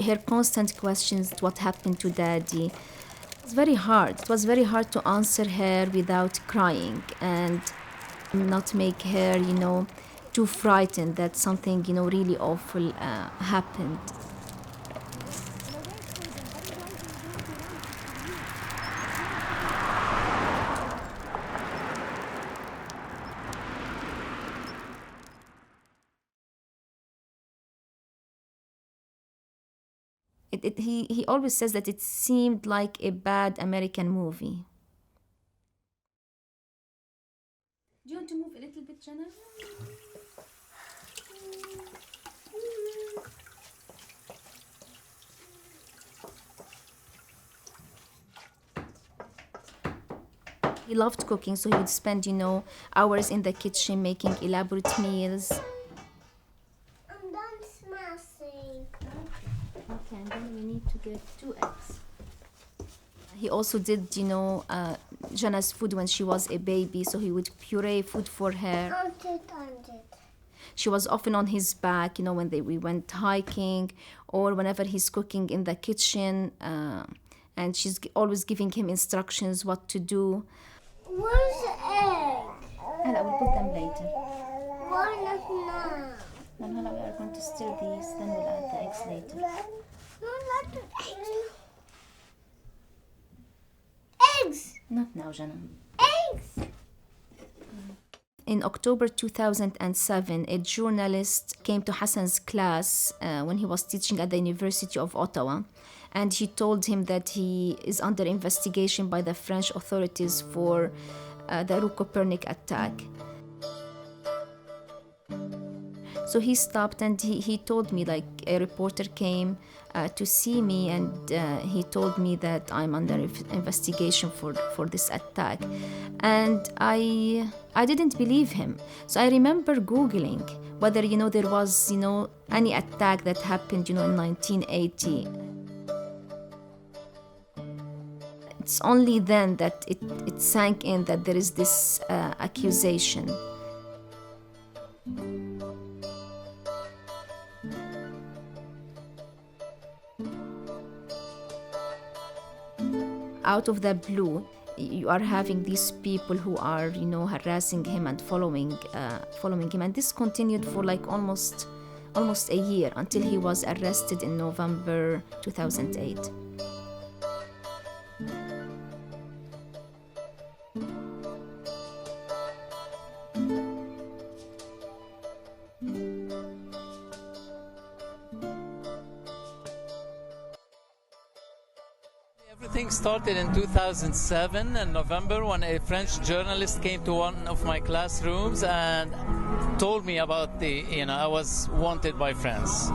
her constant questions, what happened to daddy. It's very hard. It was very hard to answer her without crying and not make her, too frightened that something, really awful happened. He always says that it seemed like a bad American movie. Do you want to move a little bit, Jenna? He loved cooking, so he would spend, hours in the kitchen making elaborate meals. I'm done smashing. Okay, and then we need to get 2 eggs. He also did, Jenna's food when she was a baby, so he would puree food for her. She was often on his back, when we went hiking or whenever he's cooking in the kitchen, and she's always giving him instructions what to do. Where's the egg? And I will put them later. Why not now? And we are going to stir these, then we'll add the eggs later. No, not the eggs. Eggs! Not now, Jenna. Eggs! In October 2007, a journalist came to Hassan's class when he was teaching at the University of Ottawa, and he told him that he is under investigation by the French authorities for the Rue Copernic attack. So he stopped and he told me, like, a reporter came to see me, and he told me that I'm under investigation for this attack. And I didn't believe him. So I remember Googling whether, there was, any attack that happened, in 1980. It's only then that it sank in that there is this accusation. Out of the blue, you are having these people who are, harassing him and following him, and this continued for like almost a year until he was arrested in November 2008. Everything started in 2007 in November when a French journalist came to one of my classrooms and told me about I was wanted by France.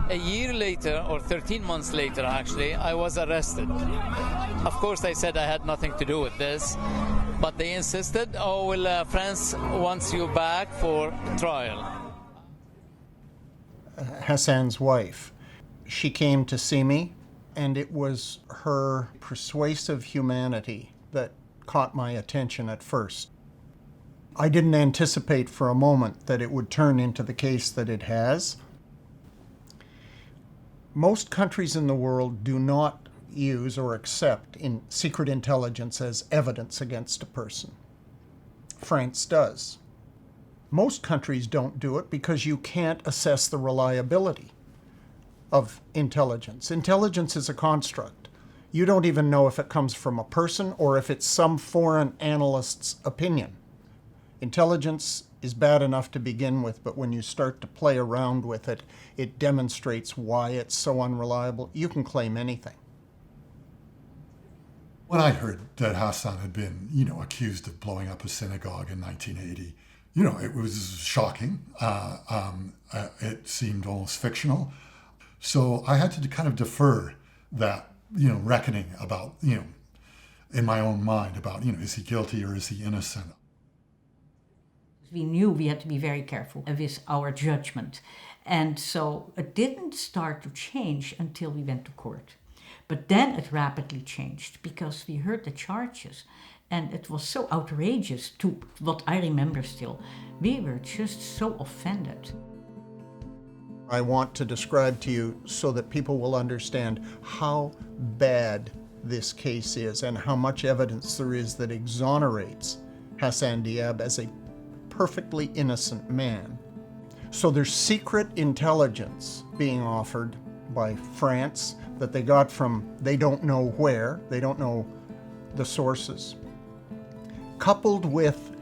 A year later, or 13 months later actually, I was arrested. Of course I said I had nothing to do with this, but they insisted, France wants you back for trial. Hassan's wife, she came to see me, and it was her persuasive humanity that caught my attention at first. I didn't anticipate for a moment that it would turn into the case that it has. Most countries in the world do not use or accept secret intelligence as evidence against a person. France does. Most countries don't do it because you can't assess the reliability of intelligence. Intelligence is a construct. You don't even know if it comes from a person or if it's some foreign analyst's opinion. Intelligence is bad enough to begin with, but when you start to play around with it, it demonstrates why it's so unreliable. You can claim anything. When I heard that Hassan had been, accused of blowing up a synagogue in 1980, it was shocking. It seemed almost fictional. So I had to kind of defer that, reckoning about, in my own mind about, is he guilty or is he innocent? We knew we had to be very careful with our judgment. And so it didn't start to change until we went to court. But then it rapidly changed because we heard the charges and it was so outrageous to what I remember still. We were just so offended. I want to describe to you so that people will understand how bad this case is and how much evidence there is that exonerates Hassan Diab as a perfectly innocent man. So there's secret intelligence being offered by France that they got from they don't know where, they don't know the sources, coupled with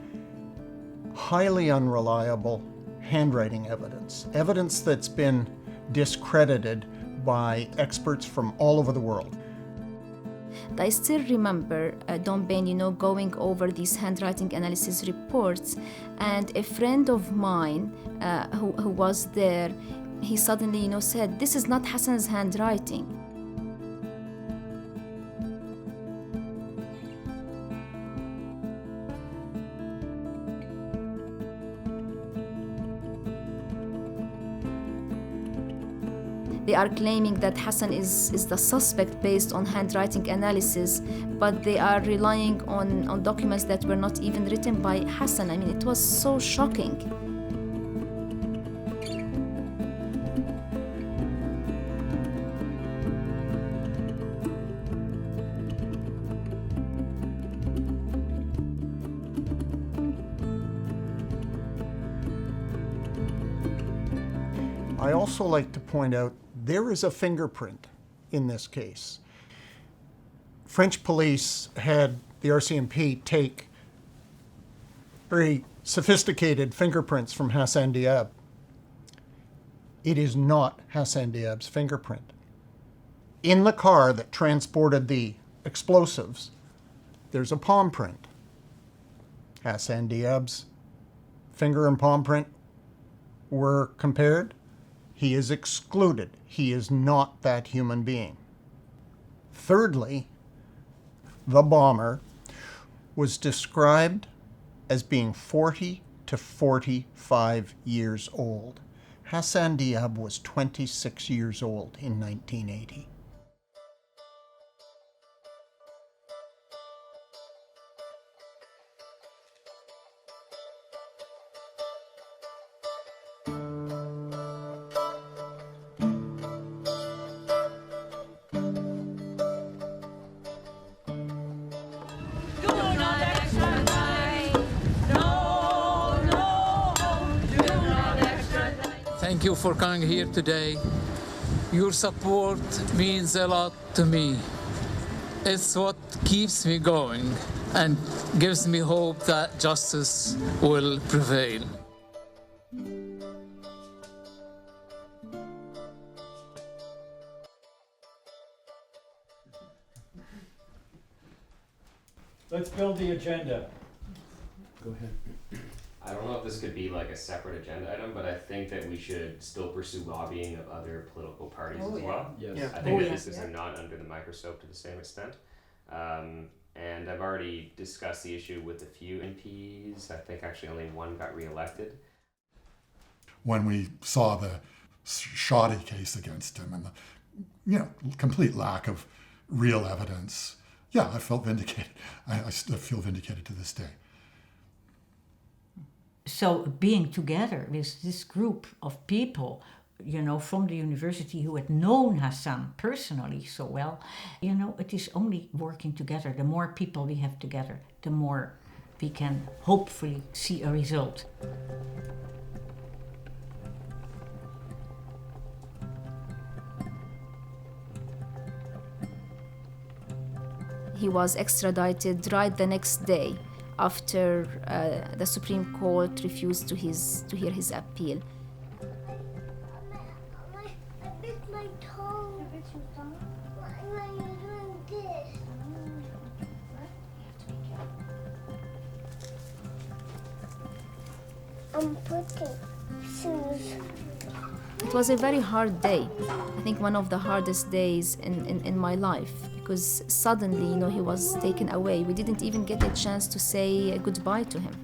highly unreliable handwriting evidence, evidence that's been discredited by experts from all over the world. I still remember Don Bayne, going over these handwriting analysis reports, and a friend of mine who was there, he suddenly, said, "This is not Hassan's handwriting." They are claiming that Hassan is the suspect based on handwriting analysis, but they are relying on documents that were not even written by Hassan. I mean, it was so shocking. I also like to point out there is a fingerprint in this case. French police had the RCMP take very sophisticated fingerprints from Hassan Diab. It is not Hassan Diab's fingerprint. In the car that transported the explosives, there's a palm print. Hassan Diab's finger and palm print were compared. He is excluded. He is not that human being. Thirdly, the bomber was described as being 40 to 45 years old. Hassan Diab was 26 years old in 1980. Thank you for coming here today. Your support means a lot to me. It's what keeps me going and gives me hope that justice will prevail. Let's build the agenda. Go ahead. I don't know if this could be like a separate agenda item, but I think that we should still pursue lobbying of other political parties as well. Yes. Yeah. I think that this is not under the microscope to the same extent. And I've already discussed the issue with a few MPs. I think actually only one got reelected. When we saw the shoddy case against him and the complete lack of real evidence, I felt vindicated. I still feel vindicated to this day. So being together with this group of people, from the university who had known Hassan personally so well, it is only working together. The more people we have together, the more we can hopefully see a result. He was extradited right the next day after the Supreme Court refused to hear his appeal. I bit my toe. You bit your toe? Why are you doing this? I'm putting shoes. It was a very hard day. I think one of the hardest days in my life, because suddenly, he was taken away. We didn't even get a chance to say goodbye to him.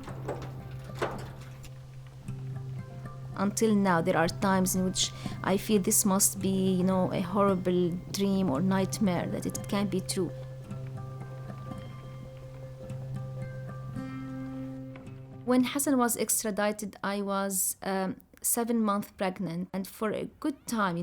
Until now, there are times in which I feel this must be, a horrible dream or nightmare, that it can't be true. When Hassan was extradited, I was 7 months pregnant, and for a good time,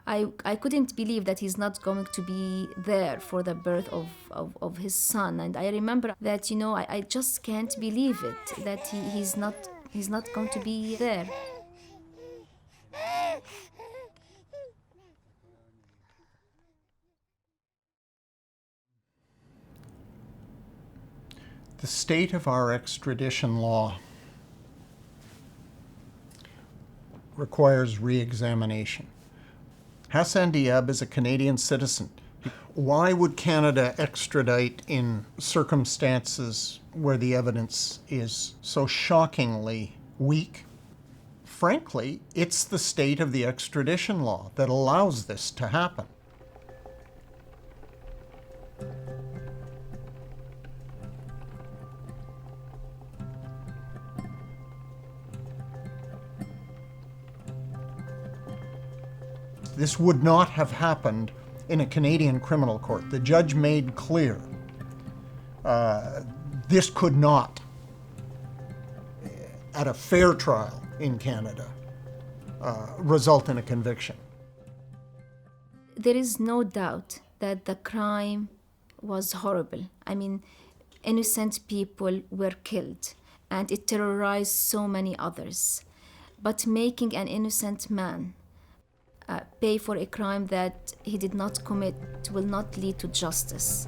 I couldn't believe that he's not going to be there for the birth of his son. And I remember that, I just can't believe it, that he's not going to be there. The state of our extradition law requires re-examination. Hassan Diab is a Canadian citizen. Why would Canada extradite in circumstances where the evidence is so shockingly weak? Frankly, it's the state of the extradition law that allows this to happen. This would not have happened in a Canadian criminal court. The judge made clear this could not, at a fair trial in Canada, result in a conviction. There is no doubt that the crime was horrible. I mean, innocent people were killed, and it terrorized so many others. But making an innocent man pay for a crime that he did not commit will not lead to justice.